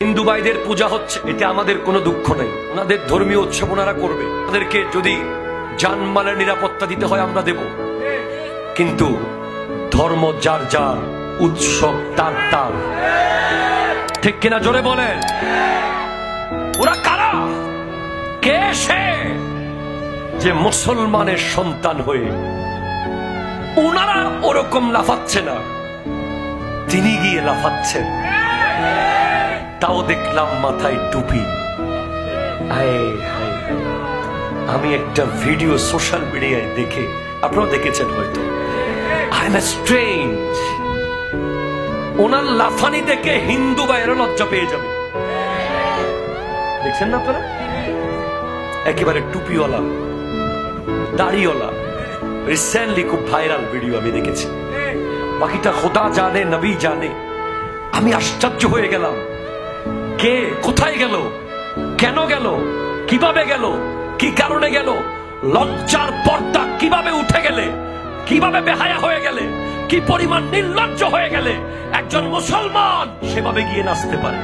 হিন্দু ভাইদের পূজা হচ্ছে, এতে আমাদের কোনো দুঃখ নেই। ওনাদের ধর্মীয় উৎসব ওনারা করবে, তাদেরকে যদি জানমালের নিরাপত্তা দিতে হয় আমরা দেব, কিন্তু ধর্ম যার যার, উৎসব তার তার। ঠিক কিনা জোরে বলেন? ওরা কারা? কে সে যে মুসলমানের সন্তান হয়ে ওনারা ওরকম লাফাচ্ছে না, তিনি গিয়ে লাফাচ্ছেন, তাও দেখলাম মাথায় টুপি। আমি একটা ভিডিও সোশ্যাল মিডিয়ায় দেখে, আপনারা দেখেছেন হয়তো, আই এম স্ট্রেঞ্জ। ওনার লাফানি দেখে হিন্দু ভাইয়েরা লজ্জা পেয়ে যাবে। দেখছেন না আপনারা? একেবারে টুপিওয়ালা, দাড়িওয়ালা, রিসেন্টলি খুব ভাইরাল ভিডিও আমি দেখেছি। বাকিটা খোদা জানে, নবী জানে। আমি আশ্চর্য হয়ে গেলাম, কে কোথায় গেল, কেন গেল, কিভাবে গেল, কি কারণে গেল, লজ্জার পর্দা কিভাবে উঠে গেলে, কিভাবে বেহায়া হয়ে গেলে, কি পরিমাণ নির্লজ্জ হয়ে গেলে একজন মুসলমান সেভাবে গিয়ে নাচতে পারে।